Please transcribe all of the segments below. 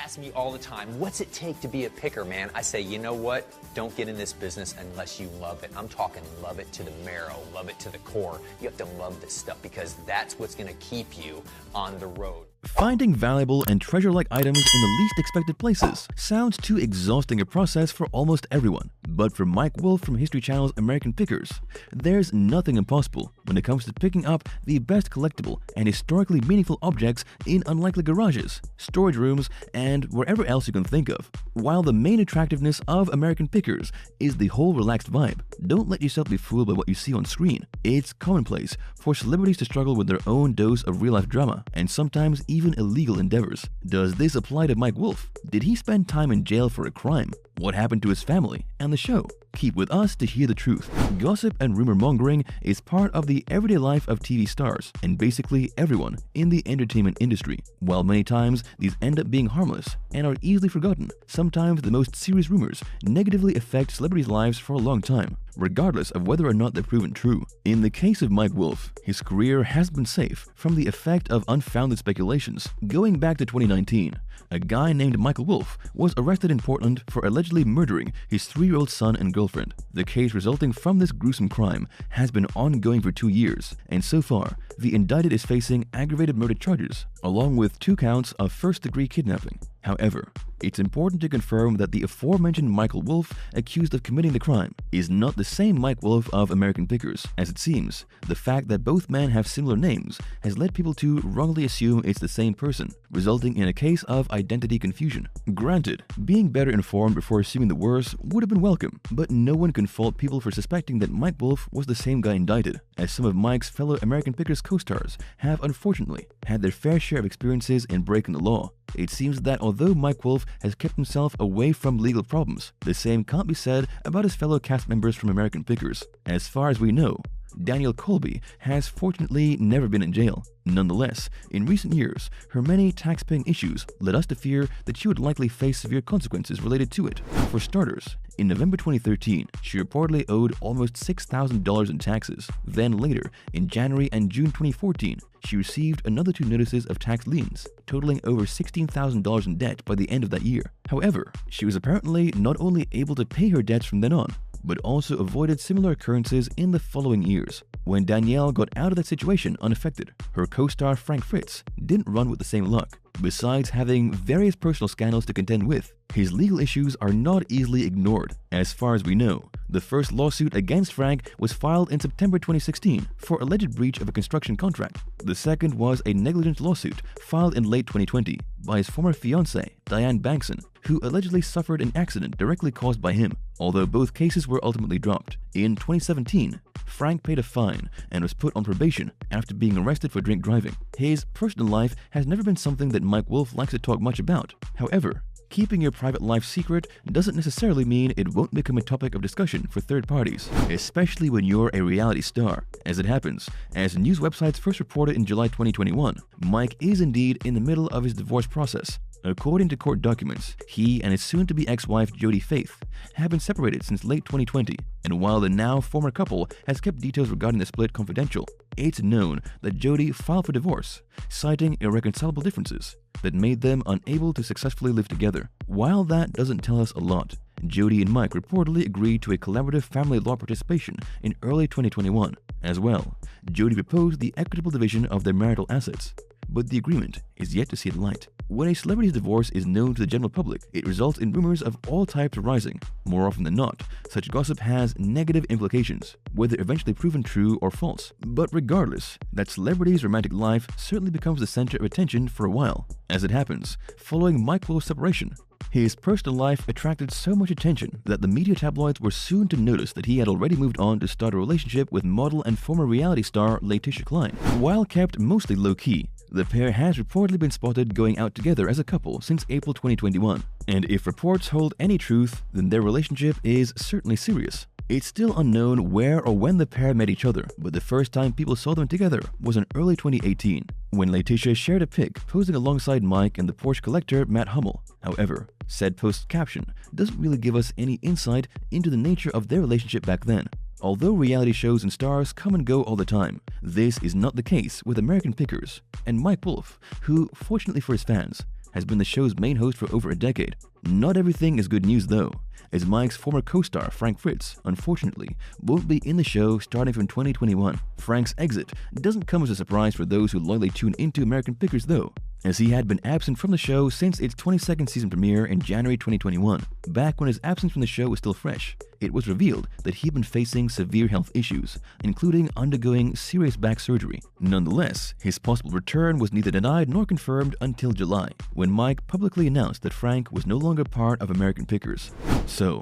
ask me all the time, what's it take to be a picker, man? I say, you know what? Don't get in this business unless you love it. I'm talking love it to the marrow, love it to the core. You have to love this stuff because that's what's going to keep you on the road. Finding valuable and treasure-like items in the least expected places sounds too exhausting a process for almost everyone. But for Mike Wolfe from History Channel's American Pickers, there's nothing impossible when it comes to picking up the best collectible and historically meaningful objects in unlikely garages, storage rooms, and wherever else you can think of. While the main attractiveness of American Pickers is the whole relaxed vibe, don't let yourself be fooled by what you see on screen. It's commonplace for celebrities to struggle with their own dose of real-life drama and sometimes even illegal endeavors. Does this apply to Mike Wolfe? Did he spend time in jail for a crime? What happened to his family and the show? Keep with us to hear the truth. Gossip and rumor mongering is part of the everyday life of TV stars and basically everyone in the entertainment industry. While many times these end up being harmless and are easily forgotten, sometimes the most serious rumors negatively affect celebrities' lives for a long time, regardless of whether or not they're proven true. In the case of Mike Wolfe, his career has been safe from the effect of unfounded speculations. Going back to 2019, a guy named Michael Wolfe was arrested in Portland for allegedly murdering his 3-year-old son and girlfriend. The case resulting from this gruesome crime has been ongoing for 2 years, and so far, the indicted is facing aggravated murder charges, along with 2 counts of first-degree kidnapping. However, it's important to confirm that the aforementioned Michael Wolfe accused of committing the crime is not the same Mike Wolfe of American Pickers. As it seems, the fact that both men have similar names has led people to wrongly assume it's the same person, resulting in a case of identity confusion. Granted, being better informed before assuming the worst would have been welcome, but no one can fault people for suspecting that Mike Wolfe was the same guy indicted, as some of Mike's fellow American Pickers co-stars have unfortunately had their fair share of experiences in breaking the law. It seems that although Mike Wolfe has kept himself away from legal problems, the same can't be said about his fellow cast members from American Pickers. As far as we know, Danielle Colby has fortunately never been in jail. Nonetheless, in recent years, her many tax-paying issues led us to fear that she would likely face severe consequences related to it. For starters, in November 2013, she reportedly owed almost $6,000 in taxes. Then later, in January and June 2014, she received another 2 notices of tax liens, totaling over $16,000 in debt by the end of that year. However, she was apparently not only able to pay her debts from then on, but also avoided similar occurrences in the following years. When Danielle got out of that situation unaffected, her co-star Frank Fritz didn't run with the same luck. Besides having various personal scandals to contend with, his legal issues are not easily ignored. As far as we know, the first lawsuit against Frank was filed in September 2016 for alleged breach of a construction contract. The second was a negligence lawsuit filed in late 2020 by his former fiancée, Diane Bankson, who allegedly suffered an accident directly caused by him, although both cases were ultimately dropped. In 2017, Frank paid a fine and was put on probation after being arrested for drink driving. His personal life has never been something that Mike Wolfe likes to talk much about. However, keeping your private life secret doesn't necessarily mean it won't become a topic of discussion for third parties, especially when you're a reality star. As it happens, as news websites first reported in July 2021, Mike is indeed in the middle of his divorce process. According to court documents, he and his soon-to-be ex-wife Jodie Faith have been separated since late 2020, and while the now former couple has kept details regarding the split confidential, it's known that Jodie filed for divorce, citing irreconcilable differences that made them unable to successfully live together. While that doesn't tell us a lot, Jodie and Mike reportedly agreed to a collaborative family law participation in early 2021. As well, Jodie proposed the equitable division of their marital assets, but the agreement is yet to see the light. When a celebrity's divorce is known to the general public, it results in rumors of all types arising. More often than not, such gossip has negative implications, whether eventually proven true or false. But regardless, that celebrity's romantic life certainly becomes the center of attention for a while. As it happens, following Mike Wolfe's separation, his personal life attracted so much attention that the media tabloids were soon to notice that he had already moved on to start a relationship with model and former reality star Letitia Klein. While kept mostly low-key, the pair has reportedly been spotted going out together as a couple since April 2021. And if reports hold any truth, then their relationship is certainly serious. It's still unknown where or when the pair met each other, but the first time people saw them together was in early 2018, when Letitia shared a pic posing alongside Mike and the Porsche collector Matt Hummel. However, said post's caption doesn't really give us any insight into the nature of their relationship back then. Although reality shows and stars come and go all the time, this is not the case with American Pickers and Mike Wolfe, who, fortunately for his fans, has been the show's main host for over a decade. Not everything is good news though, as Mike's former co-star Frank Fritz, unfortunately, won't be in the show starting from 2021. Frank's exit doesn't come as a surprise for those who loyally tune into American Pickers though, as he had been absent from the show since its 22nd season premiere in January 2021. Back when his absence from the show was still fresh, it was revealed that he'd been facing severe health issues, including undergoing serious back surgery. Nonetheless, his possible return was neither denied nor confirmed until July, when Mike publicly announced that Frank was no longer part of American Pickers. So,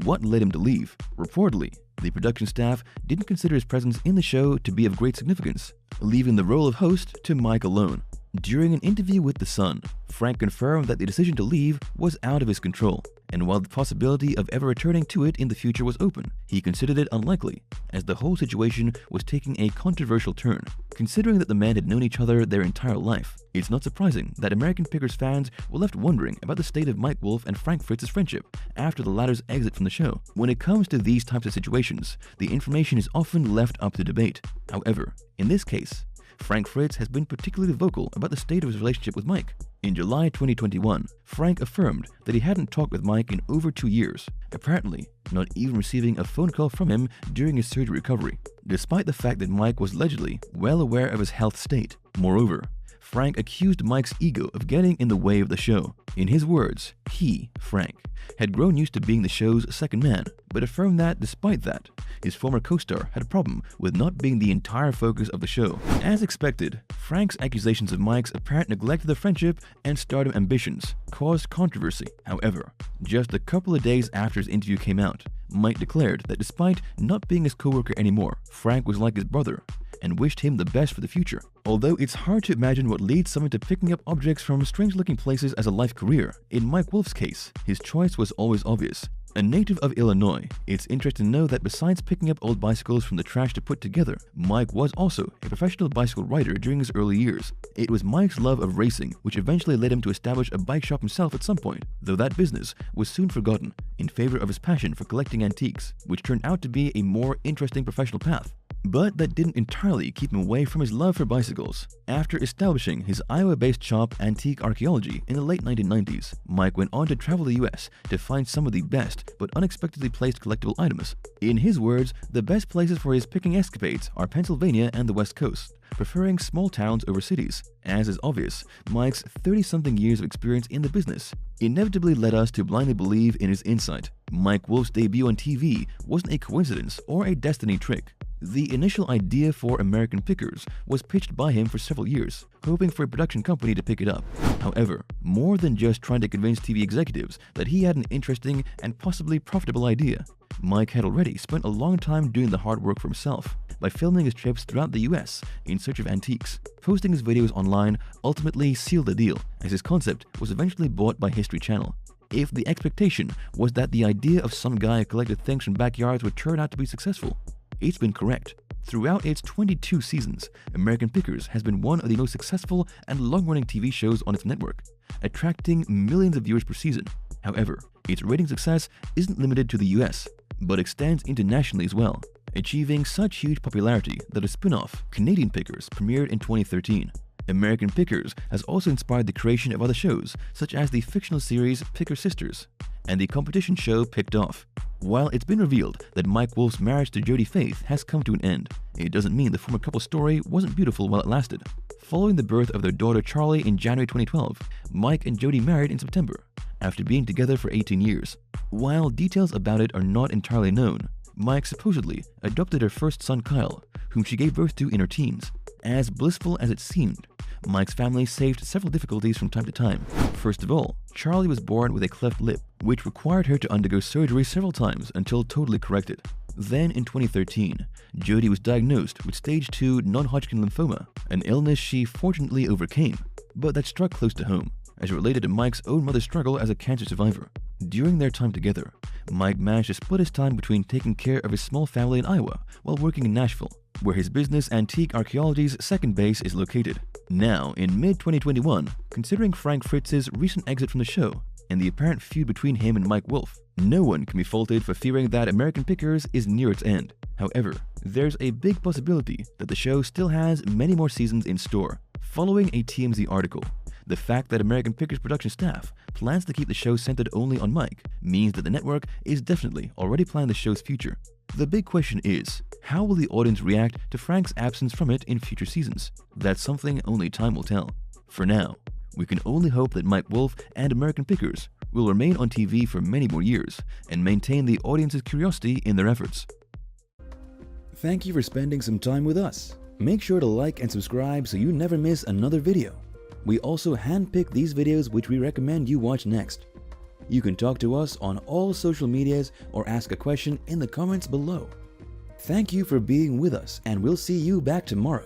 what led him to leave? Reportedly, the production staff didn't consider his presence in the show to be of great significance, leaving the role of host to Mike alone. During an interview with The Sun, Frank confirmed that the decision to leave was out of his control, and while the possibility of ever returning to it in the future was open, he considered it unlikely, as the whole situation was taking a controversial turn. Considering that the men had known each other their entire life, it's not surprising that American Pickers fans were left wondering about the state of Mike Wolfe and Frank Fritz's friendship after the latter's exit from the show. When it comes to these types of situations, the information is often left up to debate. However, in this case, Frank Fritz has been particularly vocal about the state of his relationship with Mike. In July 2021, Frank affirmed that he hadn't talked with Mike in over 2 years, apparently not even receiving a phone call from him during his surgery recovery, despite the fact that Mike was allegedly well aware of his health state. Moreover, Frank accused Mike's ego of getting in the way of the show. In his words, he, Frank, had grown used to being the show's second man, but affirmed that despite that, his former co-star had a problem with not being the entire focus of the show. As expected, Frank's accusations of Mike's apparent neglect of the friendship and stardom ambitions caused controversy. However, just a couple of days after his interview came out, Mike declared that despite not being his co-worker anymore, Frank was like his brother and wished him the best for the future. Although it's hard to imagine what leads someone to picking up objects from strange-looking places as a life career, in Mike Wolfe's case, his choice was always obvious. A native of Illinois, it's interesting to know that besides picking up old bicycles from the trash to put together, Mike was also a professional bicycle rider during his early years. It was Mike's love of racing which eventually led him to establish a bike shop himself at some point, though that business was soon forgotten in favor of his passion for collecting antiques, which turned out to be a more interesting professional path. But that didn't entirely keep him away from his love for bicycles. After establishing his Iowa-based shop Antique Archaeology in the late 1990s, Mike went on to travel the US to find some of the best but unexpectedly placed collectible items. In his words, the best places for his picking escapades are Pennsylvania and the West Coast, preferring small towns over cities. As is obvious, Mike's 30-something years of experience in the business inevitably led us to blindly believe in his insight. Mike Wolfe's debut on TV wasn't a coincidence or a destiny trick. The initial idea for American Pickers was pitched by him for several years, hoping for a production company to pick it up. However, more than just trying to convince TV executives that he had an interesting and possibly profitable idea, Mike had already spent a long time doing the hard work for himself by filming his trips throughout the US in search of antiques. Posting his videos online ultimately sealed the deal, as his concept was eventually bought by History Channel. If the expectation was that the idea of some guy who collected things from backyards would turn out to be successful, it's been correct. Throughout its 22 seasons, American Pickers has been one of the most successful and long-running TV shows on its network, attracting millions of viewers per season. However, its rating success isn't limited to the US, but extends internationally as well, achieving such huge popularity that a spin-off, Canadian Pickers, premiered in 2013. American Pickers has also inspired the creation of other shows, such as the fictional series Picker Sisters and the competition show Picked Off. While it's been revealed that Mike Wolfe's marriage to Jodie Faith has come to an end, it doesn't mean the former couple's story wasn't beautiful while it lasted. Following the birth of their daughter Charlie in January 2012, Mike and Jodie married in September, after being together for 18 years. While details about it are not entirely known, Mike supposedly adopted her first son Kyle, whom she gave birth to in her teens. As blissful as it seemed, Mike's family faced several difficulties from time to time. First of all, Charlie was born with a cleft lip, which required her to undergo surgery several times until totally corrected. Then in 2013, Jodie was diagnosed with stage 2 non-Hodgkin lymphoma, an illness she fortunately overcame, but that struck close to home, as it related to Mike's own mother's struggle as a cancer survivor. During their time together, Mike managed to split his time between taking care of his small family in Iowa while working in Nashville, where his business Antique Archaeology's second base is located. Now, in mid-2021, considering Frank Fritz's recent exit from the show and the apparent feud between him and Mike Wolfe, no one can be faulted for fearing that American Pickers is near its end. However, there's a big possibility that the show still has many more seasons in store. Following a TMZ article, The fact that American Pickers production staff plans to keep the show centered only on Mike means that the network is definitely already planning the show's future. The big question is, how will the audience react to Frank's absence from it in future seasons? That's something only time will tell. For now, we can only hope that Mike Wolfe and American Pickers will remain on TV for many more years and maintain the audience's curiosity in their efforts. Thank you for spending some time with us. Make sure to like and subscribe so you never miss another video. We also handpick these videos which we recommend you watch next. You can talk to us on all social medias or ask a question in the comments below. Thank you for being with us, and we'll see you back tomorrow.